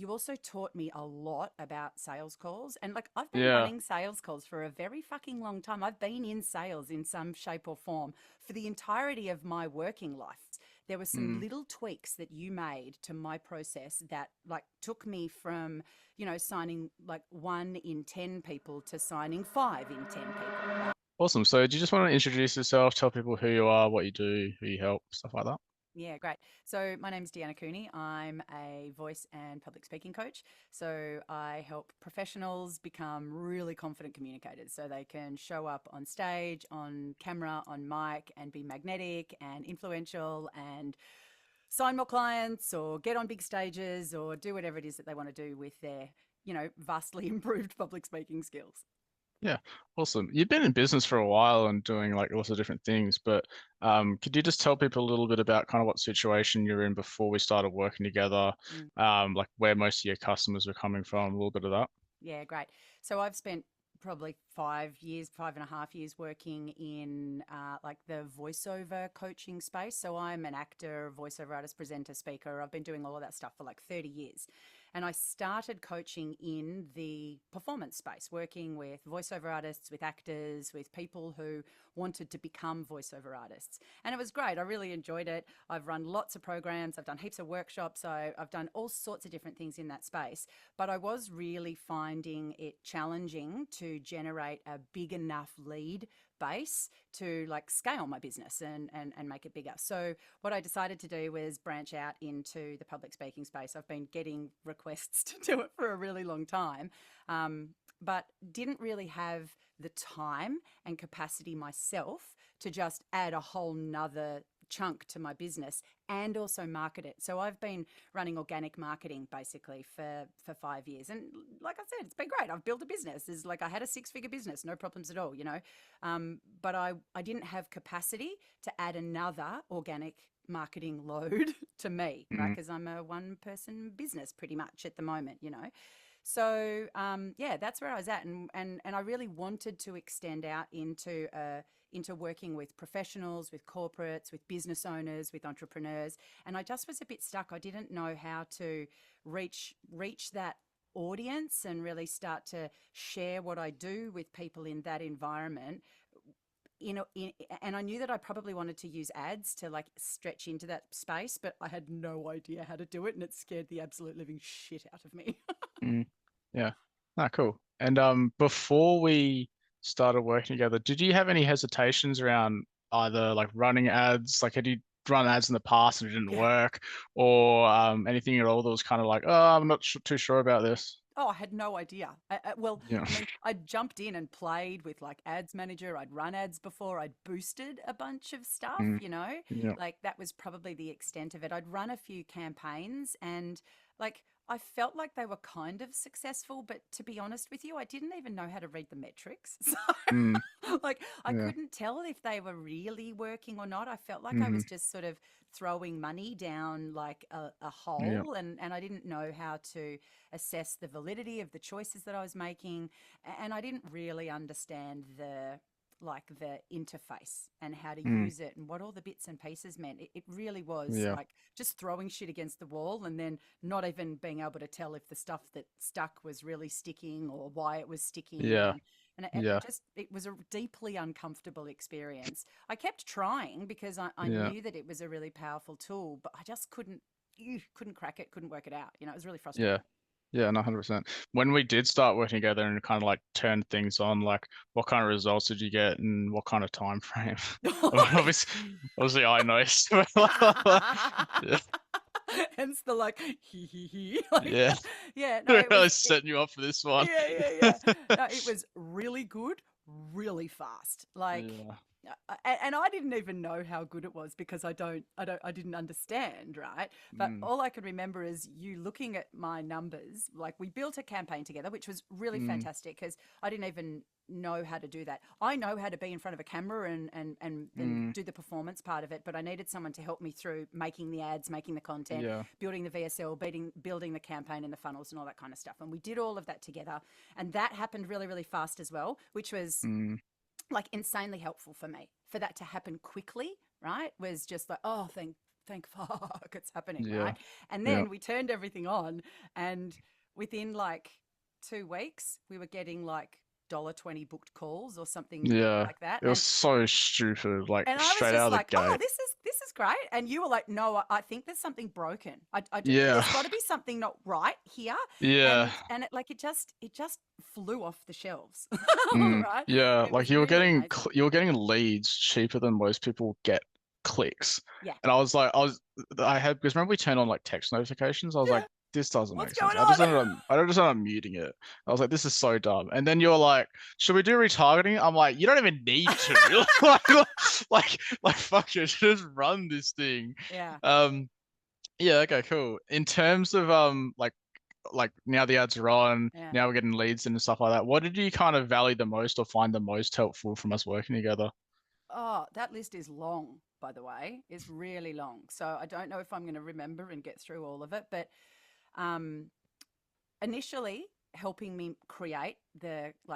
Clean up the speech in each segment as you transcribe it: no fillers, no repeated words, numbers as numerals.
you also taught me a lot about sales calls. And like, I've been Yeah. running sales calls for a very fucking long time. I've been in sales in some shape or form for the entirety of my working life. There were some Mm. little tweaks that you made to my process that like took me from, signing like 1 in 10 people to signing 5 in 10 people, right? Awesome. So do you just want to introduce yourself, tell people who you are, what you do, who you help, stuff like that? Yeah, great. So my name's Deanna Cooney. I'm a voice and public speaking coach. So I help professionals become really confident communicators so they can show up on stage, on camera, on mic, and be magnetic and influential and sign more clients or get on big stages or do whatever it is that they want to do with their, vastly improved public speaking skills. Yeah, awesome. You've been in business for a while and doing like lots of different things, but could you just tell people a little bit about kind of what situation you're in before we started working together, Mm. like where most of your customers were coming from, a little bit of that? Yeah, great. So I've spent probably 5 years, 5.5 years working in like the voiceover coaching space. So I'm an actor, voiceover artist, presenter, speaker. I've been doing all of that stuff for like 30 years. And I started coaching in the performance space, working with voiceover artists, with actors, with people who wanted to become voiceover artists. And it was great. I really enjoyed it. I've run lots of programs, I've done heaps of workshops, I've done all sorts of different things in that space. But I was really finding it challenging to generate a big enough lead base to like scale my business and make it bigger. So what I decided to do was branch out into the public speaking space. I've been getting requests to do it for a really long time, but didn't really have the time and capacity myself to just add a whole nother chunk to my business and also market it. So I've been running organic marketing basically for 5 years, and like I said, it's been great. I've built a business. Is like I had a 6-figure business, no problems at all, but I didn't have capacity to add another organic marketing load to me, right? Mm. Because I'm a one person business pretty much at the moment. So yeah, that's where I was at, and I really wanted to extend out into working with professionals, with corporates, with business owners, with entrepreneurs, and I just was a bit stuck. I didn't know how to reach that audience and really start to share what I do with people in that environment. And I knew that I probably wanted to use ads to like stretch into that space, but I had no idea how to do it, and it scared the absolute living shit out of me. Mm. Yeah. Ah, cool. And before we started working together, did you have any hesitations around either like running ads, like had you run ads in the past and it didn't Yeah. work, or anything at all that was kind of like, oh, I'm not too sure about this? Oh, I had no idea. Well, Yeah. I mean, I jumped in and played with like Ads Manager. I'd run ads before. I'd boosted a bunch of stuff, Mm. Yeah. like that was probably the extent of it. I'd run a few campaigns and like I felt like they were kind of successful, but to be honest with you, I didn't even know how to read the metrics. Mm. So, like, I Yeah. couldn't tell if they were really working or not. I felt like I Mm. was just sort of throwing money down like a Yeah. hole, and I didn't know how to assess the validity of the choices that I was making. And I didn't really understand the interface and how to Mm. use it and what all the bits and pieces meant. It really was Yeah. like just throwing shit against the wall and then not even being able to tell if the stuff that stuck was really sticking or why it was sticking. Yeah. And Yeah. it was a deeply uncomfortable experience. I kept trying because I Yeah. knew that it was a really powerful tool, but I just couldn't crack it, couldn't work it out. It was really Yeah. frustrating. Yeah, no, 100%. When we did start working together and kind of like turned things on, like what kind of results did you get and what kind of time frame? I mean, obviously I know. Yeah, Hence the like he like yeah. yeah, no, Really setting you up for this one. yeah. No, it was really good, really fast. Like Yeah. and I didn't even know how good it was because I didn't understand, right? But Mm, all I can remember is you looking at my numbers. Like we built a campaign together, which was really mm, fantastic because I didn't even know how to do that. I know how to be in front of a camera and mm, do the performance part of it, but I needed someone to help me through making the ads, making the content, yeah. building the VSL, building the campaign and the funnels and all that kind of stuff. And we did all of that together, and that happened really, really fast as well, which was Mm, like insanely helpful for me. For that to happen quickly, right, was just like, oh, thank thank fuck it's happening, Yeah. right? And Yeah. then we turned everything on, and within like 2 weeks, we were getting like $1.20 booked calls or something Yeah. like that. It was so stupid, like And I was straight out just of the like, oh, gate. this is great. And you were like, no, I think there's something broken. Yeah. There's got to be something not right here. Yeah. And it just flew off the shelves, Mm, right? yeah, It like was really amazing. you were getting leads cheaper than most people get clicks. Yeah. And I was like, I had because remember we turned on like text notifications. I was like, Yeah. this doesn't What's make sense. going on? I just ended up muting it. I was like, this is so dumb. And then you're like, should we do retargeting? I'm like, you don't even need to. Like fuck it, just run this thing. Yeah. Um, yeah, okay, cool. In terms of like now the ads are on, Yeah. now we're getting leads and stuff like that. What did you kind of value the most or find the most helpful from us working together? Oh, that list is long, by the way. It's really long. So I don't know if I'm going to remember and get through all of it, but um, initially helping me create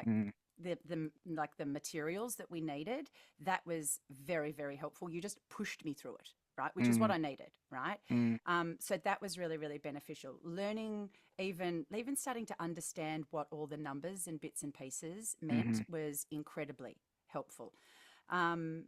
Mm, the materials that we needed, that was very, very helpful. You just pushed me through it, right? Which is what mm, I needed, right? mm, So that was really, really beneficial. Learning, even starting to understand what all the numbers and bits and pieces meant mm, was incredibly helpful. Um,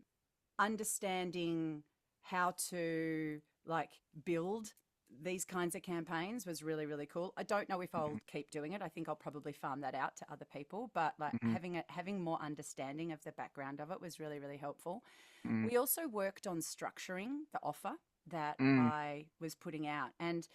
Understanding how to like build these kinds of campaigns was really, really cool. I don't know if I'll keep doing it. I think I'll probably farm that out to other people, but like mm, having more understanding of the background of it was really, really helpful. mm, We also worked on structuring the offer that mm, I was putting out. And,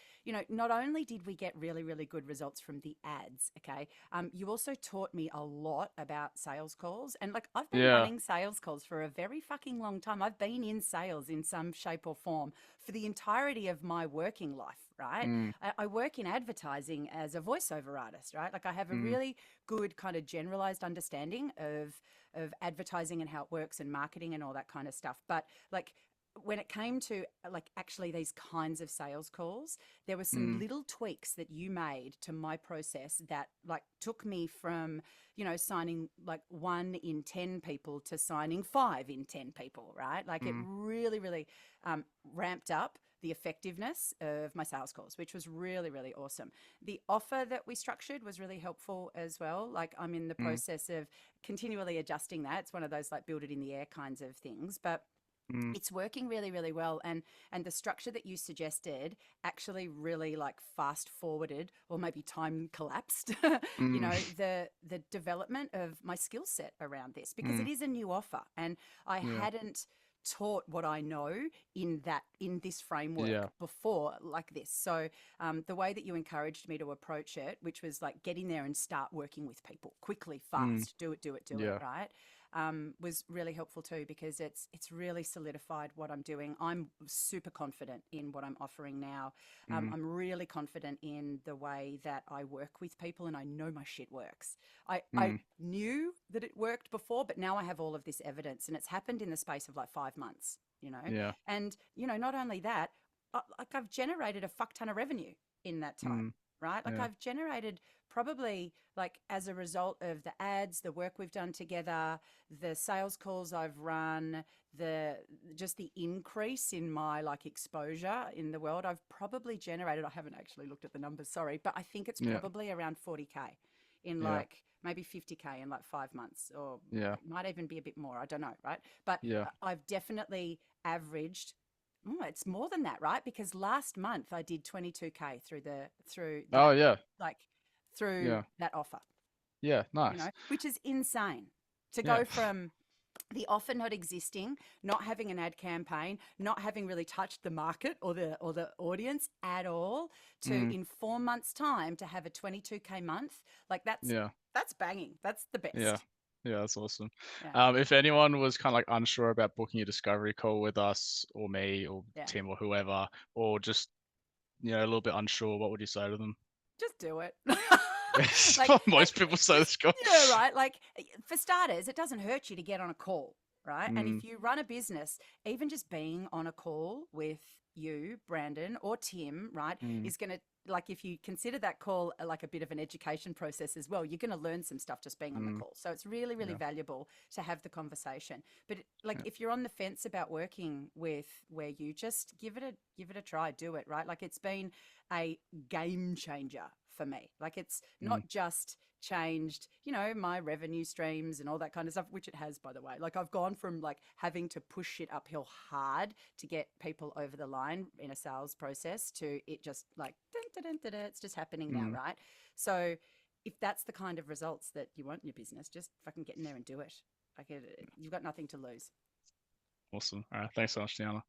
not only did we get really, really good results from the ads, okay, you also taught me a lot about sales calls. And like, I've been yeah. running sales calls for a very fucking long time. I've been in sales in some shape or form for the entirety of my working life, right? Mm, I work in advertising as a voiceover artist, right? Like, I have a mm, really good kind of generalized understanding of advertising and how it works and marketing and all that kind of stuff. But like, when it came to like actually these kinds of sales calls, there were some mm, little tweaks that you made to my process that like took me from, signing like 1 in 10 people to signing 5 in 10 people, right? Like, it mm, really, really ramped up the effectiveness of my sales calls, which was really, really awesome. The offer that we structured was really helpful as well. Like, I'm in the mm, process of continually adjusting that. It's one of those like build it in the air kinds of things, but mm, it's working really, really well. And the structure that you suggested actually really like fast forwarded, or maybe time collapsed, mm, the development of my skill set around this, because it mm, is a new offer and I yeah. hadn't taught what I know in this framework Yeah. before like this. So the way that you encouraged me to approach it, which was like get in there and start working with people quickly, Mm, fast, do it, yeah. right? Was really helpful too, because it's really solidified what I'm doing. I'm super confident in what I'm offering now. Mm, I'm really confident in the way that I work with people, and I know my shit works. I mm, knew that it worked before, but now I have all of this evidence, and it's happened in the space of like 5 months. yeah. And not only that, like, I've generated a fuck ton of revenue in that time, Mm, right? Like, yeah. I've generated probably like as a result of the ads, the work we've done together, the sales calls I've run, the increase in my like exposure in the world. I've probably generated, I haven't actually looked at the numbers, sorry, but I think it's Yeah. probably around 40K in Yeah. like maybe 50K in like 5 months, or Yeah. it might even be a bit more. I don't know, right? But Yeah. I've definitely averaged. It's more than that, right? Because last month I did 22K through Oh that, yeah. like through Yeah. that offer, Yeah. Nice. which is insane to Yeah. go from the offer not existing, not having an ad campaign, not having really touched the market or the audience at all, to Mm, in 4 months' time to have a 22K month. Like, yeah. that's banging. That's the Yeah. best. Yeah, that's awesome. Yeah. If anyone was kind of like unsure about booking a discovery call with us or me or Yeah. Tim or whoever, or just, a little bit unsure, what would you say to them? Just do it. Yes. like, Most people say just, this go. right? Like, for starters, it doesn't hurt you to get on a call, right? And Mm, if you run a business, even just being on a call with you, Brandon, or Tim, right, mm, is going to like if you consider that call like a bit of an education process as well, you're going to learn some stuff just being on the Mm, call. So it's really, really yeah. valuable to have the conversation. But like Yeah. if you're on the fence about working with where you, just give it a try, do it, right? Like it's been a game changer for me. Like it's Mm, not just changed, my revenue streams and all that kind of stuff, which it has, by the way. Like I've gone from like having to push shit uphill hard to get people over the line in a sales process to it just like, dun, dun, dun, dun, dun, it's just happening now, mm, right? So if that's the kind of results that you want in your business, just fucking get in there and do it. Like you've got nothing to lose. awesome. All right. Thanks so much, Deanna.